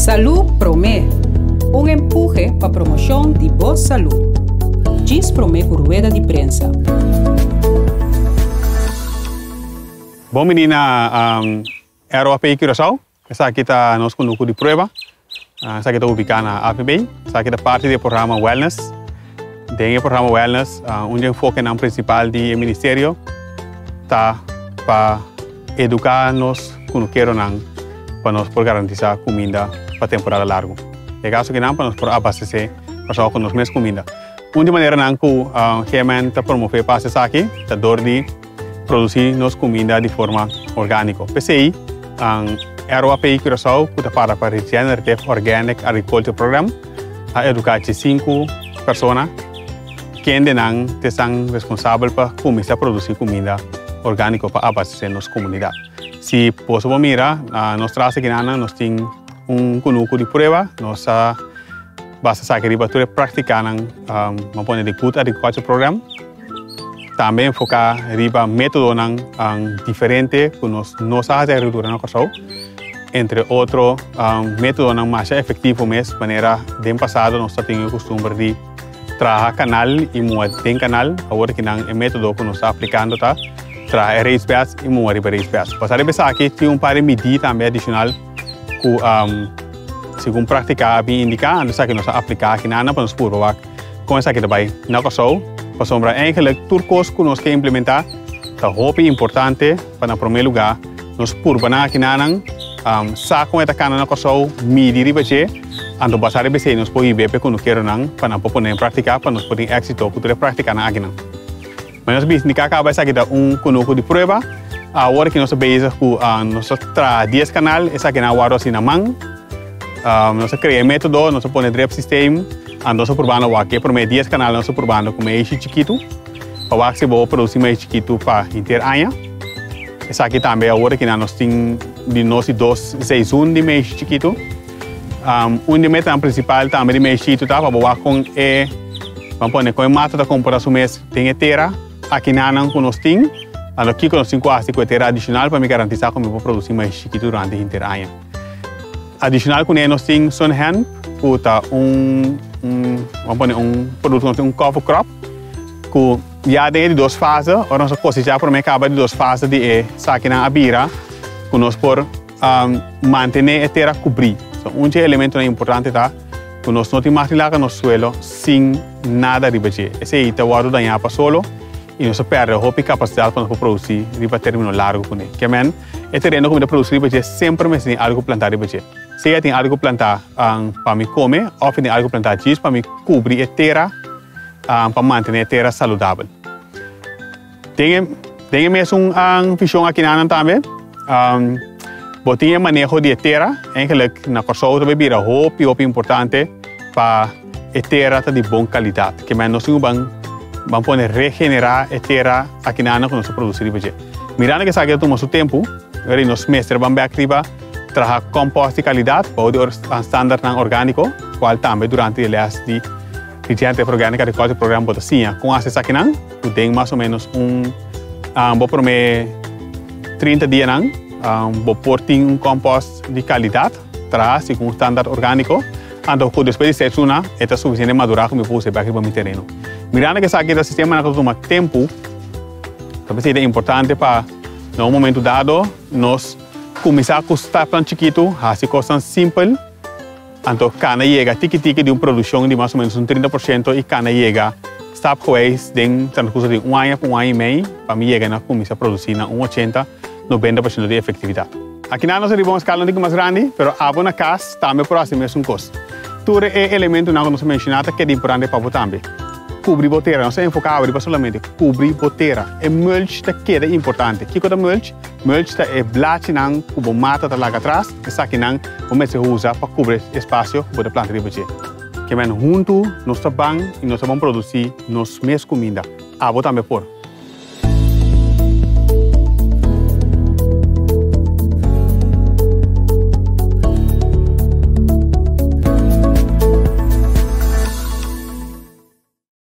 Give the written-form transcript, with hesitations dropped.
Salud Promé, un empuje para promoción de boa salud. Diz Promé por rueda de prensa. Bom, menina, Aeroapi Curaçao. Essa aqui está nosso grupo de prova. Essa aqui está ubicada na APB. Essa aqui é parte do programa Wellness. Dentro do programa Wellness, onde o foco no principal do Ministério está para educar nós com o que queremos para nós por garantizar comida para temporada larga. É caso que não para nós por abastecer para com nós mesmos comida. Uma maneira não que o Hemen está promover para essa aqui, está dor de produzir nossa comida de forma orgânica. PCI, Aeroapi Curaçao, que está para o Regenerative Organic Agriculture Program, a educar 5 pessoas que são responsáveis por começar a produzir comida orgânica para abastecer nossa comunidade. Se possível mirar, nós trazemos aqui nós temos grupo de prova, nós basta saber que praticar de Good Agriculture Program. Também focar em método diferente que nós fazemos agricultura na Curaçao. Entre outros, método mais efetivo mesmo, maneira de passado nós temos o costume de trabalhar canal e moer tem canal, agora que é método que nós estamos aplicando, tá? Trabalhar raised beds e moer para raised beds. Passar a aqui tem par de medidas também adicional que segundo praticar bem indicar, nós que nós aplicar aqui na para nós provar com essa aqui também na Curaçao. Para sombra eigenlijk turcos que nós queremos implementar, é muito importante para no primeiro lugar nós purbanar aqui na saco esta cana na Curaçao medir e bater, ando passar a BC nós podemos ver que nós queremos para não poder praticar para nós poder êxito que praticar na aqui não. Mas nós vimos que acaba essa aqui da grupo de prova, agora que nós beijamos com nós traz 10 canal, essa aqui na guarda assim na mão, nós criamos método, nós põe drip system. Nós probando aqui por meio 10 canais nós probando com mais chiquito para que se vou produzir mais chiquito para inteiro ano. Essa aqui também agora que nós temos de nós 2 seasons de mais chiquito. De meta principal também de mais chiquito tá para boar com vamos pôr com mata da comparação mês tem terra aqui na que nós temos. Aqui nós temos quase com terra adicional para me garantizar que eu vou produzir mais chiquito durante o inteiro ano. Adicional com nós temos sun hand que está produto cover crop que já tem de 2 fases, ou nós cosechar para acaba de 2 fases de saque na abira que nós por manter a terra cobrir. Elemento importante tá que nós não temos material no suelo sem nada de bater. Esse aí está guardado danhar para solo e nós perde a capacidade para produzir riba termino largo com ele. Que men é terreno que produzir bater sempre me tem algo plantar de bater. Se eu tenho algo plantar para me comer, ou tenho algo plantar cheese para me cobrir a terra, para manter a terra saudável. Tem mesmo visão aqui na também. Botinha manejo de terra, na Curaçao também vira muito importante para a terra de boa qualidade. Que nós vamos poder regenerar a terra aqui na que nós produzimos. Mirando que sabe que toma seu tempo, nós mestres vamos activar trabalhar compost de qualidade, para o standard orgânico, qual também durante o last de Regenerative Organic Agriculture Program botacinha. Com acesso aqui não, tem mais ou menos vou prometer 30 dias não, vou pôr compost de qualidade, traz com standard orgânico, então depois de 7 anos, é suficiente madurar como eu posso para o meu terreno. Mirando que sabe que o sistema não toma tempo, talvez seja importante para no momento dado nós começar a custar tão chiquito, assim coisa simples, então cana chega tique-tique de uma produção de mais ou menos 30% e cana chega stop coes de transcurso de 1 ano para 1 ano e meio, para mim chega a começar a produzir na 80-90% de efetividade. Aqui nós arribamos a escala mais grande, mas a na casa também próximo é um custo. Tudo é elemento que nós mencionamos que é importante para também. Cobrir boteira, não se enfocar solamente cobrir boteira. É mulch que é importante. O que é mulch? Mulch é blate não que mata lá atrás, essa aqui não vamos usar para cobrir espaço para a planta de bater. Que men junto nós trabalhamos e nós vamos produzir nossa mesma comida. Também por